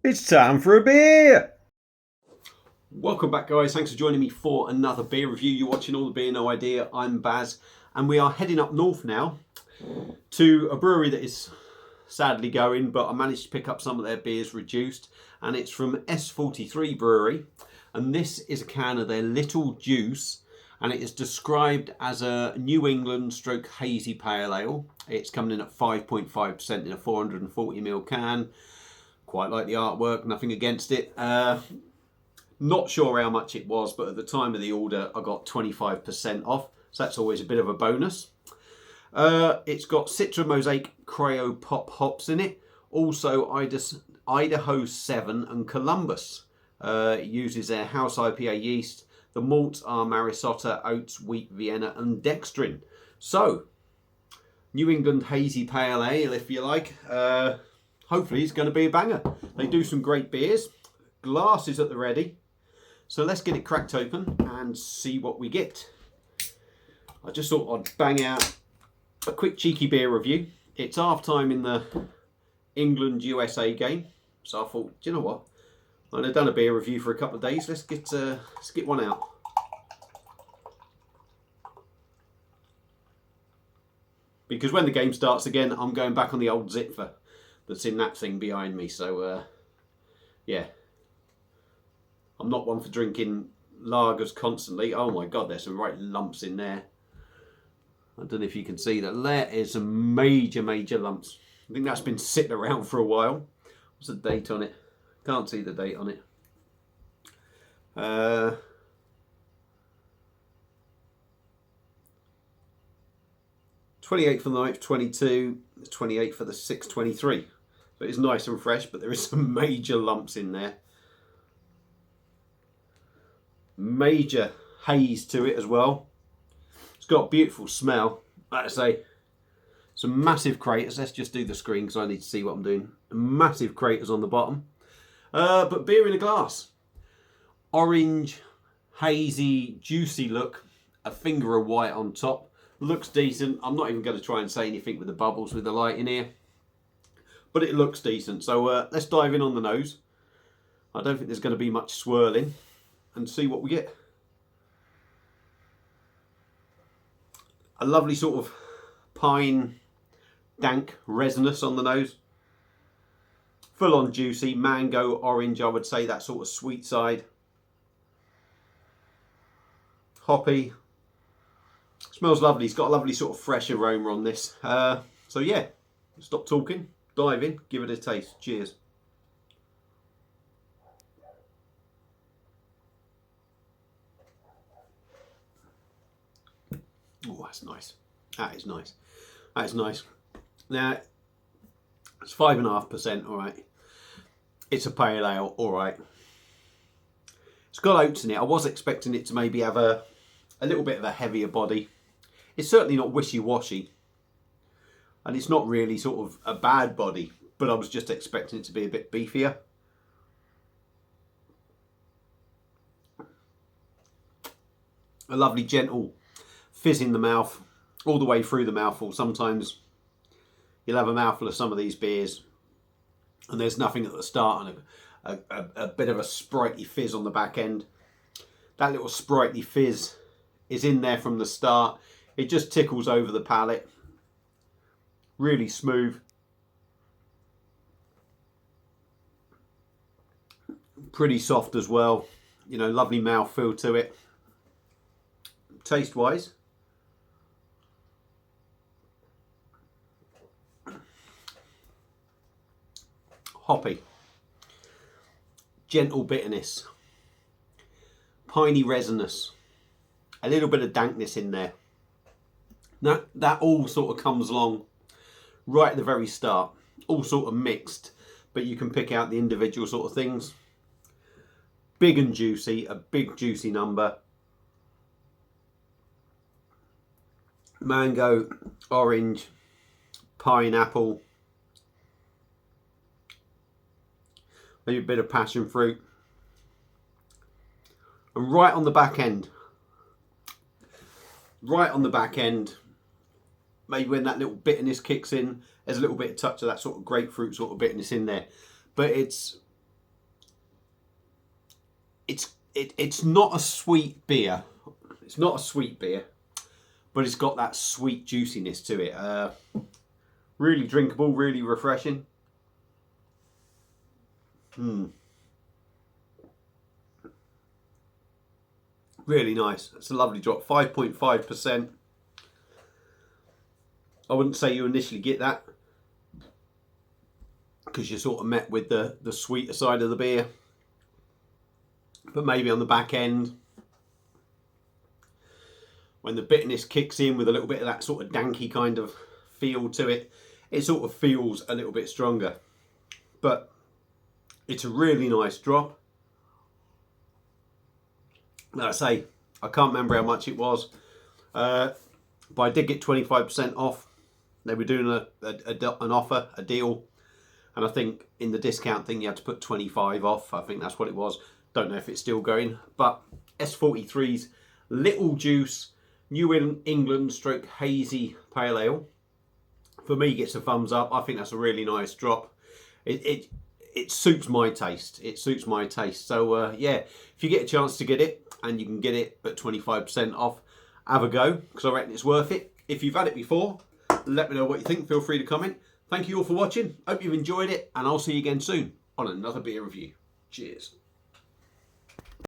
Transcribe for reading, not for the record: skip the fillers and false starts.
It's time for a beer! Welcome back, guys. Thanks for joining me for another beer review. You're watching All the Beer No Idea. I'm Baz, and we are heading up north now to a brewery that is sadly going, but I managed to pick up some of their beers reduced, and it's from S43 Brewery, and this is a can of their Little Juice, and it is described as a New England stroke hazy pale ale. It's coming in at 5.5% in a 440ml can. Quite like the artwork, nothing against it. Not sure how much it was, but at the time of the order, I got 25% off. So that's always a bit of a bonus. It's got Citra Mosaic Cryo Pop hops in it. Also Idaho 7 and Columbus. It uses their house IPA yeast. The malts are Marisotta, oats, wheat, Vienna and dextrin. So, New England hazy pale ale, if you like. Hopefully it's going to be a banger. They do some great beers. Glass is at the ready. So let's get it cracked open and see what we get. I just thought I'd bang out a quick cheeky beer review. It's half time in the England-USA game. So I thought, do you know what? I've done a beer review for a couple of days. Let's get one out. Because when the game starts again, I'm going back on the old Zipfer that's in that thing behind me. So, yeah. I'm not one for drinking lagers constantly. Oh my God, there's some right lumps in there. I don't know if you can see that. There is some major lumps. I think that's been sitting around for a while. What's the date on it? Can't see the date on it. 28th for the 9th, 22, 28th for the 6th, 23. So it's nice and fresh, but there is some major lumps in there. Major haze to it as well. It's got a beautiful smell. Like I say, some massive craters. Let's just do the screen because I need to see what I'm doing. Massive craters on the bottom. But beer in a glass. Orange, hazy, juicy look. A finger of white on top. Looks decent. I'm not even going to try and say anything with the bubbles with the light in here. But it looks decent. So let's dive in on the nose. I don't think there's going to be much swirling. And see what we get. A lovely sort of pine, dank, resinous on the nose. Full on juicy, mango, orange, I would say that sort of sweet side. Hoppy. Smells lovely. It's got a lovely sort of fresh aroma on this. So yeah, stop talking, dive in, give it a taste. Cheers. Oh, that's nice. That is nice. That is nice. Now, it's 5.5%, all right. It's a pale ale, all right. It's got oats in it. I was expecting it to maybe have a little bit of a heavier body. It's certainly not wishy-washy. And it's not really sort of a bad body, but I was just expecting it to be a bit beefier. A lovely, gentle fizz in the mouth, all the way through the mouthful. Sometimes you'll have a mouthful of some of these beers and there's nothing at the start and a bit of a sprightly fizz on the back end. That little sprightly fizz is in there from the start. It just tickles over the palate. Really smooth. Pretty soft as well. You know, lovely mouthfeel to it. Taste-wise, hoppy, gentle bitterness, piney resinous, a little bit of dankness in there. Now that all sort of comes along right at the very start, all sort of mixed, but you can pick out the individual sort of things. Big and juicy, a big juicy number. Mango, orange, pineapple, maybe a bit of passion fruit. And right on the back end, maybe when that little bitterness kicks in, there's a little bit of touch of that sort of grapefruit sort of bitterness in there. But it's it's not a sweet beer. It's not a sweet beer, but it's got that sweet juiciness to it. Really drinkable, really refreshing. Really nice. It's a lovely drop. 5.5%. I wouldn't say you initially get that, because you're sort of met with the sweeter side of the beer. But maybe on the back end, when the bitterness kicks in with a little bit of that sort of danky kind of feel to it, it sort of feels a little bit stronger. But it's a really nice drop. Like I say, I can't remember how much it was, but I did get 25% off. They were doing an offer, a deal, and I think in the discount thing you had to put 25 off. I think that's what it was. Don't know if it's still going, but S43's Little Juice New England stroke hazy pale ale, for me, gets a thumbs up. I think that's a really nice drop. It suits my taste. It suits my taste. So yeah, if you get a chance to get it, and you can get it at 25% off, have a go, because I reckon it's worth it. If you've had it before, let me know what you think. Feel free to comment. Thank you all for watching. Hope you've enjoyed it, and I'll see you again soon on another beer review. Cheers.